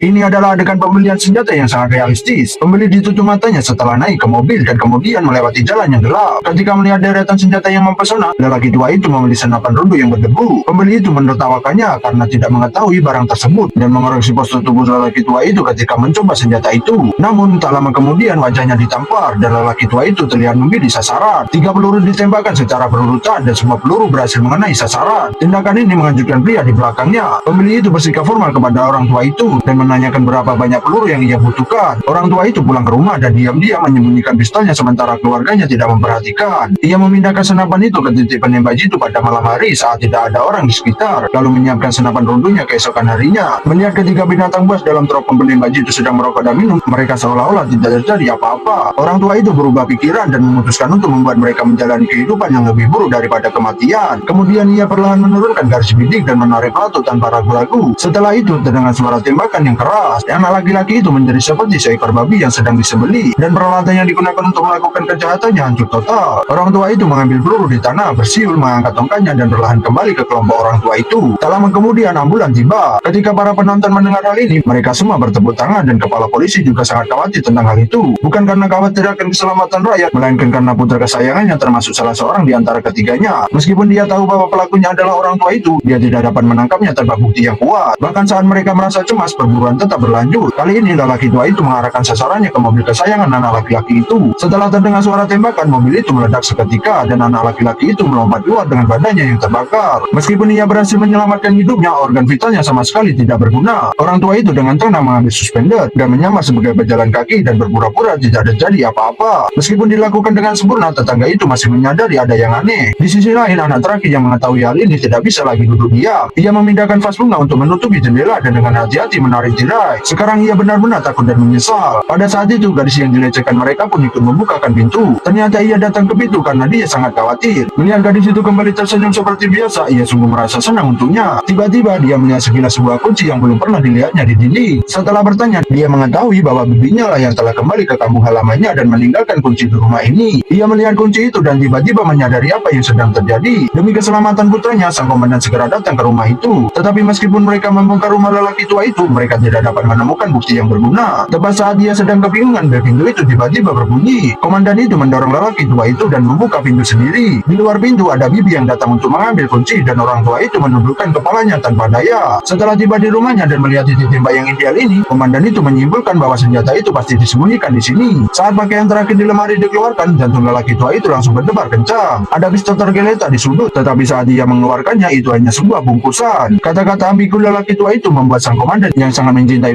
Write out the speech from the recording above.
Ini adalah adegan pembelian senjata yang sangat realistis. Pembeli ditutup matanya setelah naik ke mobil dan kemudian melewati jalan yang gelap. Ketika melihat deretan senjata yang mempesona, lelaki tua itu membeli senapan rondu yang berdebu. Pembeli itu menertawakannya karena tidak mengetahui barang tersebut dan mengoreksi postur tubuh lelaki tua itu ketika mencoba senjata itu. Namun tak lama kemudian wajahnya ditampar dan lelaki tua itu terlihat memilih sasaran. 3 peluru ditembakkan secara berurutan dan semua peluru berhasil mengenai sasaran. Tindakan ini mengejutkan pria di belakangnya. Pembeli itu bersikap formal kepada orang tua itu dan menanyakan berapa banyak peluru yang ia butuhkan. Orang tua itu pulang ke rumah dan diam-diam menyembunyikan pistolnya sementara keluarganya tidak memperhatikan. Ia memindahkan senapan itu ke titik penembak jitu pada malam hari saat tidak ada orang di sekitar, lalu menyiapkan senapan rondunya keesokan harinya. Melihat ketiga binatang buas dalam teropong penembak jitu sedang merokok dan minum, mereka seolah-olah tidak terjadi apa-apa. Orang tua itu berubah pikiran dan memutuskan untuk membuat mereka menjalani kehidupan yang lebih buruk daripada kematian. Kemudian ia perlahan menurunkan garis bidik dan menarik batu tanpa ragu-ragu. Setelah itu terdengar suara tembakan yang keras. Anak laki-laki itu menjadi seperti seekor babi yang sedang disembelih dan peralatan yang digunakan untuk melakukan kejahatannya hancur total. Orang tua itu mengambil peluru di tanah, bersiul, mengangkat tongkatnya dan perlahan kembali ke kelompok orang tua itu. Tak lama kemudian ambulan tiba. Ketika para penonton mendengar hal ini, mereka semua bertepuk tangan dan kepala polisi juga sangat khawatir tentang hal itu. Bukan karena khawatir akan keselamatan rakyat, melainkan karena putra kesayangannya termasuk salah seorang di antara ketiganya. Meskipun dia tahu bahwa pelakunya adalah orang tua itu, dia tidak dapat menangkapnya tanpa bukti yang kuat. Bahkan saat mereka merasa cemas, perburuan tetap berlanjut. Kali ini lelaki tua itu mengarahkan sasarannya ke mobil kesayangan anak laki-laki itu. Setelah terdengar suara tembakan, mobil itu meledak seketika dan anak laki-laki itu melompat keluar dengan badannya yang terbakar. Meskipun ia berhasil menyelamatkan hidupnya, organ vitalnya sama sekali tidak berguna. Orang tua itu dengan tenang mengambil suspender dan menyamar sebagai pejalan kaki dan berpura-pura tidak terjadi apa-apa. Meskipun dilakukan dengan sempurna, tetangga itu masih menyadari ada yang aneh. Di sisi lain, anak terakhir yang mengetahui hal ini tidak bisa lagi duduk diam. Ia memindahkan vas bunga untuk menutupi jendela dan dengan hati-hati menarik tirai. Sekarang ia benar-benar takut dan menyesal. Pada saat itu, gadis yang dilecehkan mereka pun ikut membukakan pintu. Ternyata ia datang ke pintu karena dia sangat khawatir. Melihat gadis itu kembali tersenyum seperti biasa, ia sungguh merasa senang untuknya. Tiba-tiba dia melihat sekilas sebuah kunci yang belum pernah dilihatnya di dinding. Setelah bertanya, dia mengetahui bahwa bibinya lah yang telah kembali ke kampung halamannya dan meninggalkan kunci di rumah ini. Ia melihat kunci itu dan tiba-tiba menyadari apa yang sedang terjadi. Demi keselamatan putranya, sang komandan segera datang ke rumah itu. Tetapi meskipun mereka membongkar rumah lelaki tua itu, mereka tidak dapat menemukan bukti yang berguna. Tepat saat dia sedang kebingungan, bel pintu itu tiba-tiba berbunyi. Komandan itu mendorong lelaki tua itu dan membuka pintu sendiri. Di luar pintu ada bibi yang datang untuk mengambil kunci dan orang tua itu menundukkan kepalanya tanpa daya. Setelah tiba di rumahnya dan melihat titik tembak yang ideal ini, komandan itu menyimpulkan bahwa senjata itu pasti disembunyikan di sini. Saat pakaian terakhir di lemari dikeluarkan, jantung lelaki tua itu langsung berdebar kencang. Ada pistol tergeletak di sudut, tetapi saat dia mengeluarkannya itu hanya sebuah bungkusan. Kata-kata ambigu lelaki tua itu membuat sang komandan yang sangat mencintai